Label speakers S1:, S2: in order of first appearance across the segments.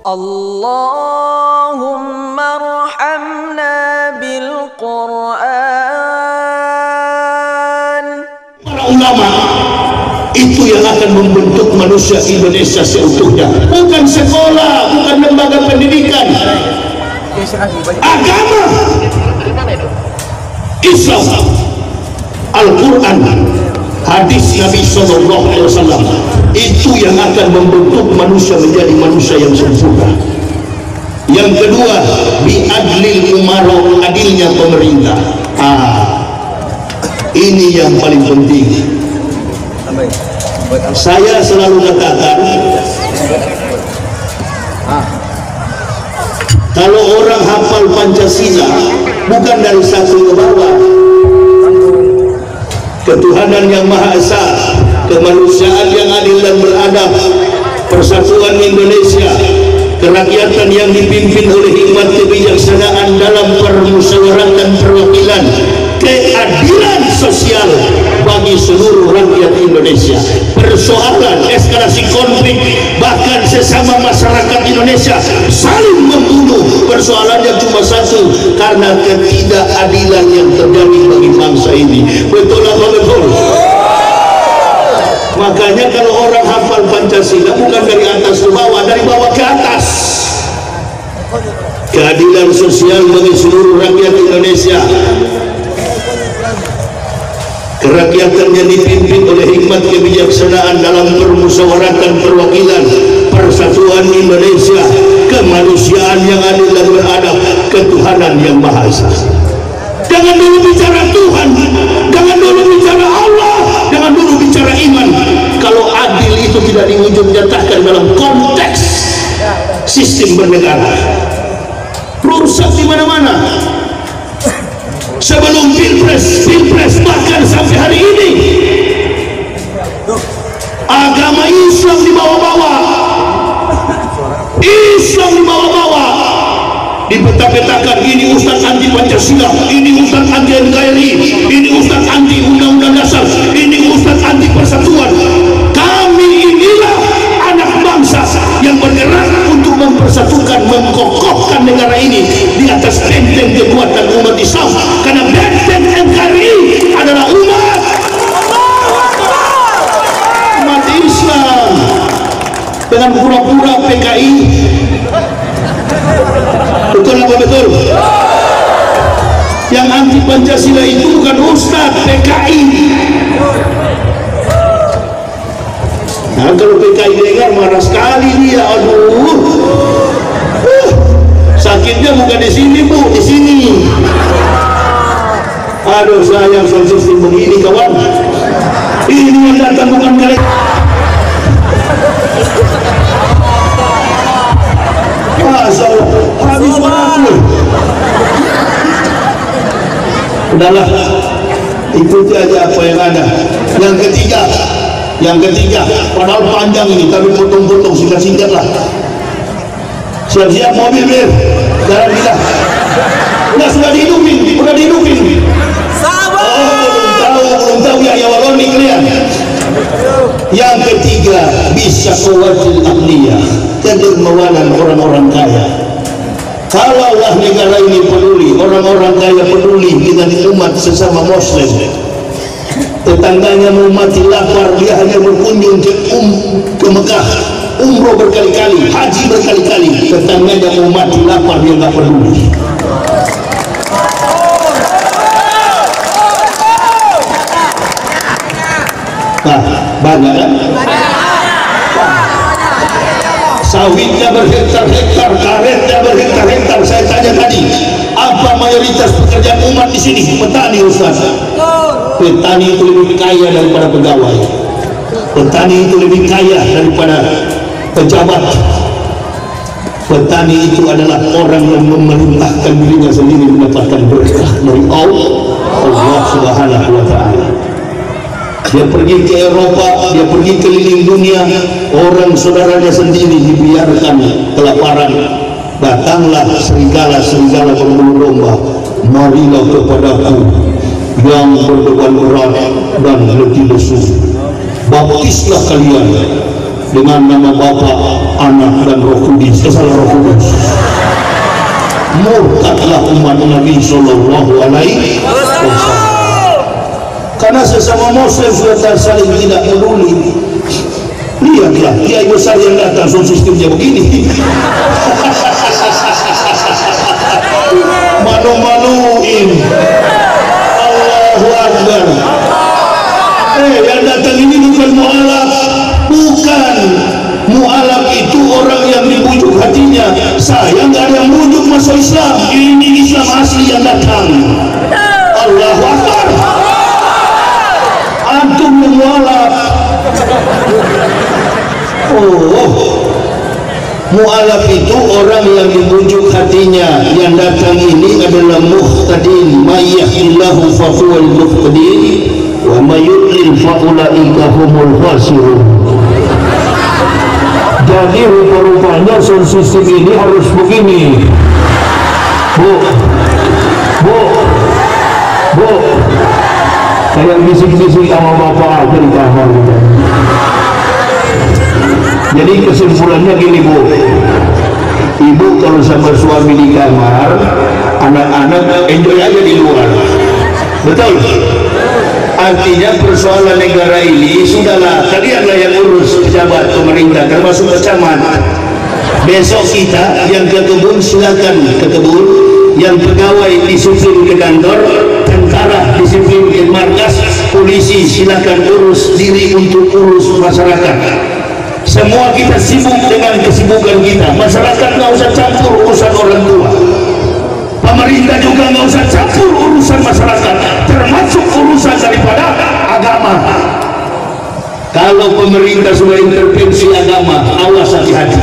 S1: Allahumma arhamna bil Quran.
S2: Para ulama itu yang akan membentuk manusia Indonesia seutuhnya, bukan sekolah, bukan lembaga pendidikan, agama, Islam, Al-Quran, hadis Nabi SAW, itu yang akan membentuk manusia menjadi manusia yang sempurna. Yang kedua, biadlil umara, adilnya pemerintah. Ini yang paling penting. Saya selalu katakan, kalau orang hafal Pancasila bukan dari satu ke bawah, ketuhanan yang Maha Esa, kemanusiaan yang adil dan beradab, persatuan Indonesia, kerakyatan yang dipimpin oleh hikmat kebijaksanaan dalam permusyawaratan perwakilan, keadilan sosial bagi seluruh rakyat Indonesia. Persoalan eskalasi konflik bahkan sesama masyarakat Indonesia saling membunuh, persoalannya cuma satu, karena ketidakadilan yang terjadi bagi bangsa ini. Betul apa betul? Makanya kalau orang hafal Pancasila bukan dari atas ke bawah, dari bawah ke atas. Keadilan sosial bagi seluruh rakyat Indonesia, kerakyatan yang dipimpin oleh hikmat kebijaksanaan dalam permusyawaratan perwakilan, persatuan Indonesia, kemanusiaan yang adil dan beradab, ketuhanan yang Maha Esa. Jangan dulu bicara Tuhan, jangan dulu bicara Allah, jangan dulu bicara iman. Kalau adil itu tidak diwujud nyatakan dalam konteks sistem bernegara, rusak di mana-mana. Sebelum pilpres, bahkan sampai hari ini agama Islam dibawa-bawa, Islam dibawa-bawa, dipeta-petakan. Ini Ustaz anti Pancasila, ini Ustaz anti NKRI, ini Ustaz anti Undang-Undang Dasar, ini Ustaz anti persatuan. Kami inilah anak bangsa yang bergerak untuk mempersatukan, mengkokohkan negara ini di atas benteng kekuatan umat Islam, karena benteng NKRI adalah umat Islam. Dengan pura-pura PKI, betul apa betul? Yang anti Pancasila itu bukan Ustadz, PKI. Nah, kalau PKI dengar marah sekali dia. Aduh, sakitnya bukan di sini Bu, di sini. Aduh, sayang soal sistem begini kawan. Ini yang datang bukan kalian. Masalah habis berakhir. Udahlah, ikuti aja apa yang ada. Yang ketiga, padahal panjang ini, tapi potong-potong, singkat-singkat lah. Siap-siap mobil ber, jalan kita. Sudah dihidupin. Sabar. Belum tahu ya waloni kalian. Yang ketiga, bisa kuatil akliyah, kedermawanan orang-orang kaya. Kalaulah negara ini peduli, orang-orang kaya peduli dengan umat sesama Muslim, tetangganya mau mati lapar, dia hanya berkunjung ke Mekah, umroh berkali-kali, haji berkali-kali, tetangganya mau mati lapar, dia nggak peduli. Nah, bangga kan? Sawitnya berhektar-hektar, karetnya berhektar-hektar. Saya tanya tadi, apa mayoritas pekerjaan umat di sini? Petani, Ustaz. Petani itu lebih kaya daripada pegawai. Petani itu lebih kaya daripada pejabat. Petani itu adalah orang yang memerintahkan dirinya sendiri mendapatkan berkah dari Allah Subhanahu wa Ta'ala. Dia pergi ke Eropa, dia pergi keliling dunia, orang saudaranya sendiri dibiarkan kelaparan. Datanglah serigala berbulu domba, marilah kepadaku yang berbeban berat dan letih lesu, baptislah kalian dengan nama Bapa, Anak dan Roh Kudus. Roh Kudus. Murtadlah umat Nabi Sallallahu Alaihi Wasallam. Karena sesama Muslim sudah saling tidak peduli. Lihatlah kiai besar yang datang, sound sistemnya begini. Malu-maluin. Allahu Akbar. Yang datang ini bukan mu'alaf. Bukan. Mu'alaf itu orang yang dibujuk hatinya. Saya nggak ada yang bujuk masuk Islam. Ini Islam asli yang datang. Allahu Akbar. Antum yang mu'alaf. Mu'alaf itu orang yang dibujuk hatinya. Yang datang ini adalah muhtadin. Mayyahdillahu fahuwal muhtadin, wa mayudlil faulaika humul khasirun. Jadi rupa-rupanya sound system ini harus begini. Bu, kayak bisik-bisik sama bapak aja di kamar. Jadi kesimpulannya gini Bu, ibu kalau sama suami di kamar, anak-anak enjoy aja di luar, betul? Artinya persoalan negara ini sudahlah, kalianlah yang urus, pejabat pemerintah termasuk camat. Besok kita yang ke kebun silakan ke kebun, yang pegawai disiplin ke kantor, tentara disiplin ke markas, polisi silakan urus diri untuk urus masyarakat. Semua kita sibuk dengan kesibukan kita. Masyarakat nggak usah campur urusan orang tua. Pemerintah juga nggak usah campur urusan masyarakat, termasuk urusan daripada agama. Kalau pemerintah sudah intervensi agama, awas hati-hati.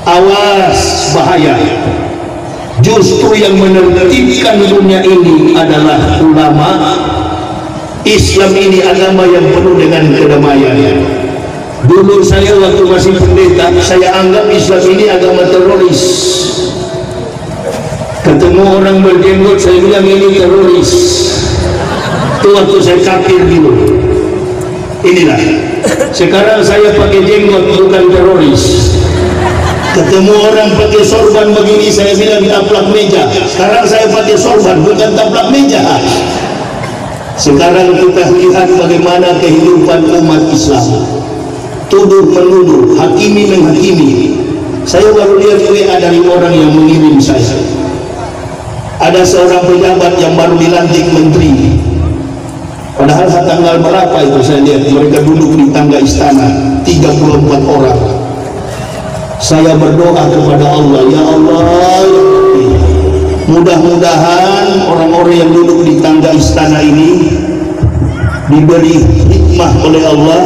S2: Awas, bahaya. Justru yang menertibkan dunia ini adalah ulama. Islam ini agama yang penuh dengan kedamaian. Dulu saya waktu masih pendeta, saya anggap Islam ini agama teroris. Ketemu orang berjenggot, saya bilang ini teroris. Itu waktu saya kafir dulu. Inilah. Sekarang saya pakai jenggot, bukan teroris. Ketemu orang pakai sorban begini, saya bilang taplak meja. Sekarang saya pakai sorban, bukan taplak meja. Sekarang kita lihat bagaimana kehidupan umat Islam. Tuduh menuduh, hakimi menghakimi. Saya baru lihat WA dari orang yang mengirim saya. Ada seorang pejabat yang baru dilantik menteri. Padahal tanggal berapa itu saya lihat mereka duduk di tangga istana, 34 orang. Saya berdoa kepada Allah, ya Allah, mudah-mudahan orang-orang yang duduk di tangga istana ini diberi hikmah oleh Allah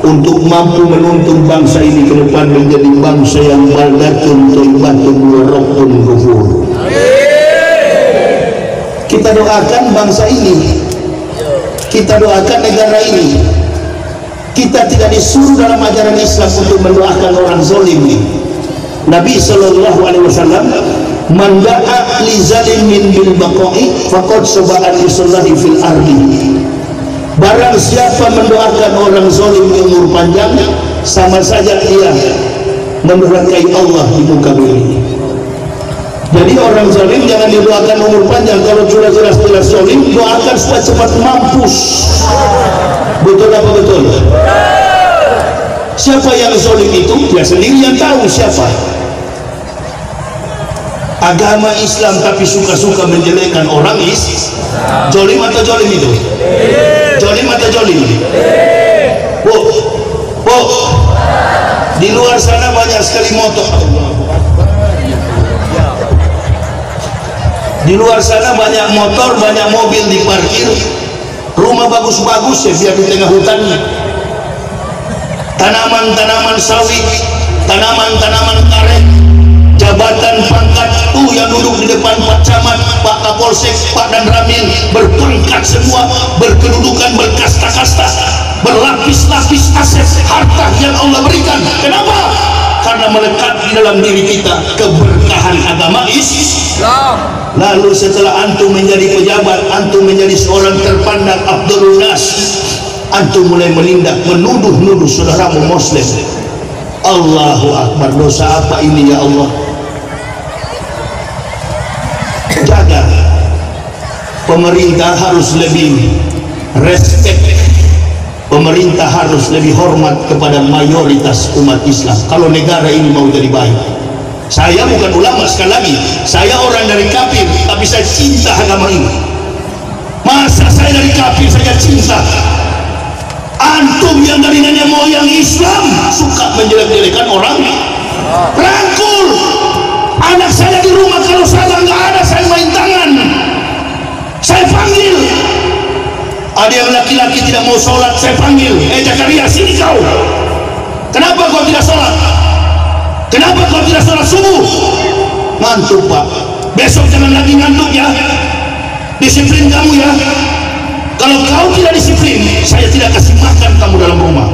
S2: untuk mampu menuntun bangsa ini ke depan menjadi bangsa yang baldatun thayyibatun wa rabbun ghafur. Kita doakan bangsa ini, kita doakan negara ini. Kita tidak disuruh dalam ajaran Islam untuk mendoakan orang zalim. Nabi sallallahu alaihi wasallam, man da'a li zalimin bil baqa'i faqad sab'a lisallahi fil ardi. Barang siapa mendoakan orang zalim umur panjang, sama saja dia mendurhakai Allah di muka bumi. Jadi orang zalim jangan didoakan umur panjang. Kalau sudah jelas-jelas zalim, doakan supaya cepat mampus. Betul apa betul? Siapa yang zalim itu? Dia sendiri yang tahu siapa. Agama Islam tapi suka-suka menjelekkan orang zalim atau zalim itu? Zalim atau zalim? Bu, di luar sana banyak sekali motor. Di luar sana banyak motor, banyak mobil diparkir. Rumah bagus-bagus ya, biar di tengah hutan. Tanaman-tanaman sawit, tanaman-tanaman karet, jabatan pangkat yang duduk di depan Pak Camat, Pak Kapolsek, Pak Danramil, berpangkat semua, berkedudukan berkasta-kasta, berlapis-lapis aset harta yang Allah berikan. Kenapa? Karena melekat di dalam diri kita keberkahan agama Islam. Lalu setelah antum menjadi pejabat, antum menjadi seorang terpandang Abdul Nas, antum mulai menindak, menuduh-nuduh saudaramu muslim. Allahu Akbar, dosa apa ini ya Allah? Jaga. Pemerintah harus lebih respect, pemerintah harus lebih hormat kepada mayoritas umat Islam kalau negara ini mau jadi baik. Saya bukan ulama, sekali lagi saya orang dari kafir, tapi saya cinta agama ini. Masa saya dari kafir saja cinta? Antum yang dari nenek moyang Islam suka menjelek-jelekan orang. Rangkul anak saya di rumah, kalau salah nggak ada saya main tangan, saya panggil. Ada yang laki-laki tidak mau sholat, saya panggil, Zakaria sini kau, kenapa kau tidak sholat? Kenapa kau tidak sholat subuh? Ngantuk pak, besok jangan lagi ngantuk ya, disiplin kamu ya. Kalau kau tidak disiplin, saya tidak kasih makan kamu dalam rumah.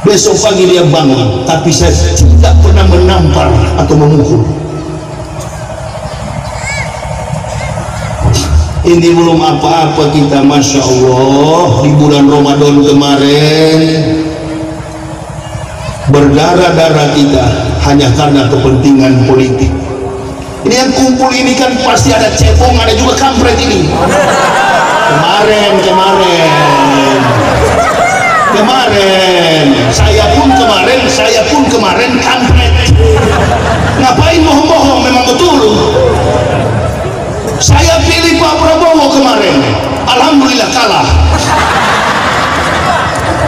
S2: Besok pagi dia bangun, tapi saya tidak pernah menampar atau memukul. Ini belum apa-apa kita, Masya Allah. Di bulan Ramadan kemarin berdarah-darah kita hanya karena kepentingan politik. Ini yang kumpul ini kan pasti ada cebong, ada juga kampret ini. Kemarin saya pun kemarin kampret. Ngapain bohong-bohong, memang betul. Saya pilih Pak Prabowo kemarin, alhamdulillah kalah.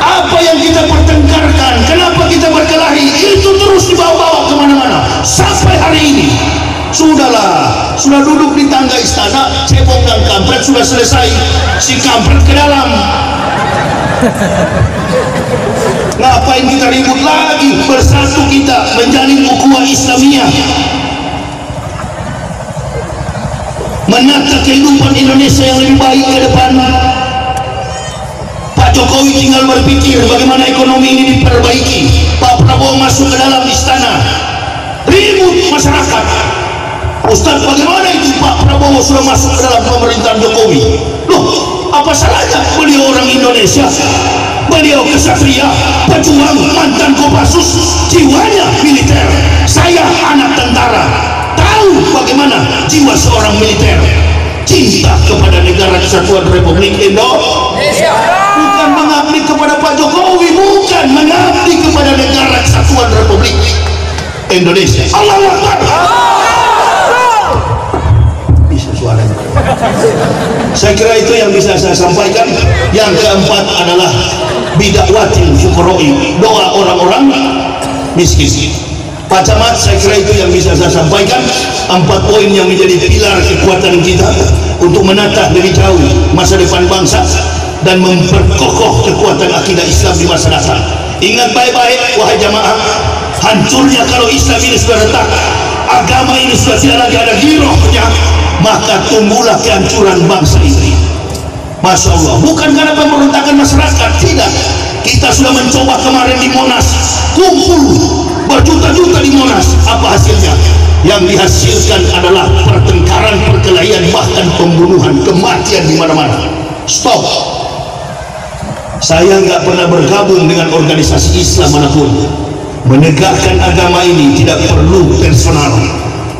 S2: Apa yang kita pertengkarkan, kenapa kita berkelahi, itu terus dibawa-bawa kemana-mana sampai hari ini. Sudahlah, sudah duduk di tangga istana, cebong dan kampret sudah selesai, si kampret ke dalam. Ngapain kita ribut lagi? Bersatu kita menjalin ukhuwah Islamiyah, menata kehidupan Indonesia yang lebih baik ke depan. Pak Jokowi tinggal berpikir bagaimana ekonomi ini diperbaiki. Pak Prabowo masuk ke dalam istana, ribut masyarakat. Ustaz, bagaimana itu Pak Prabowo sudah masuk ke dalam pemerintahan Jokowi? Loh, apa salahnya? Beliau orang Indonesia, beliau kesatria, pejuang, mantan Kopassus, jiwanya militer. Saya anak tentara, tahu bagaimana jiwa seorang militer, cinta kepada negara Kesatuan Republik Indonesia. Bukan mengabdi kepada Pak Jokowi, bukan mengabdi kepada negara Kesatuan Republik Indonesia. Allahu Akbar. Bisa suaranya. Saya kira itu yang bisa saya sampaikan. Yang keempat adalah bidakwatil fuqara'i, doa orang-orang miskin. Pak Camat, saya kira itu yang bisa saya sampaikan. 4 poin yang menjadi pilar kekuatan kita untuk menata lebih jauh masa depan bangsa dan memperkokoh kekuatan akidah Islam di masa datang. Ingat baik-baik wahai jamaah, hancurnya kalau Islam ini sudah retak, agama ini sudah tidak lagi ada girohnya, maka tumbuhlah kehancuran bangsa ini. Masya Allah, bukan karena pemberontakan masyarakat, tidak. Kita sudah mencoba kemarin di Monas, kumpul berjuta-juta di Monas. Apa hasilnya? Yang dihasilkan adalah pertengkaran, perkelahian, bahkan pembunuhan, kematian di mana-mana. Stop. Saya nggak pernah bergabung dengan organisasi Islam manapun. Menegakkan agama ini tidak perlu personal.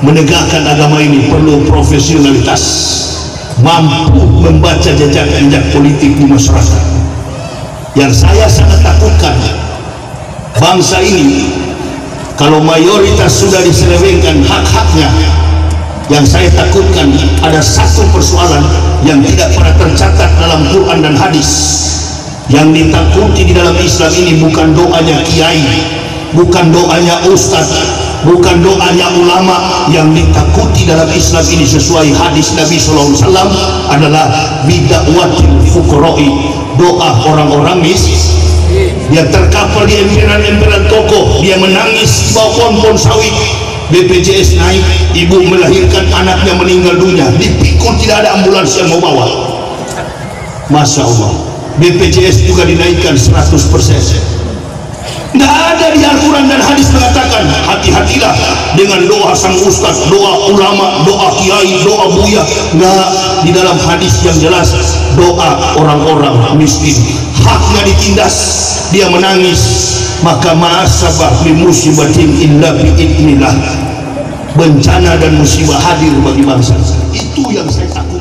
S2: Menegakkan agama ini perlu profesionalitas, mampu membaca jejak-jejak politik di masyarakat. Yang saya sangat takutkan, bangsa ini kalau mayoritas sudah diselewengkan hak-haknya, yang saya takutkan ada satu persoalan yang tidak pernah tercatat dalam Quran dan hadis. Yang ditakuti di dalam Islam ini bukan doanya kiai, bukan doanya ustaz, bukan doanya ulama. Yang ditakuti dalam Islam ini sesuai hadis Nabi SAW adalah bidakwatil fuqara'i, doa orang-orang miskin. Dia terkapar di emperan-emperan toko, dia menangis di bawah pohon-pohon sawit. BPJS naik, ibu melahirkan, anaknya meninggal dunia, dipikul, tidak ada ambulans yang mau bawa. Masya Allah. BPJS juga dinaikkan 100%. Tidak ada di Al-Quran dan hadis mengatakan hati-hatilah dengan doa sang ustaz, doa ulama, doa kiai, doa buya. Enggak, di dalam hadis yang jelas doa orang-orang miskin haknya ditindas, dia menangis, maka ma'asabah min musibatin illa bi'idnillah, bencana dan musibah hadir bagi bangsa. Itu yang saya takut.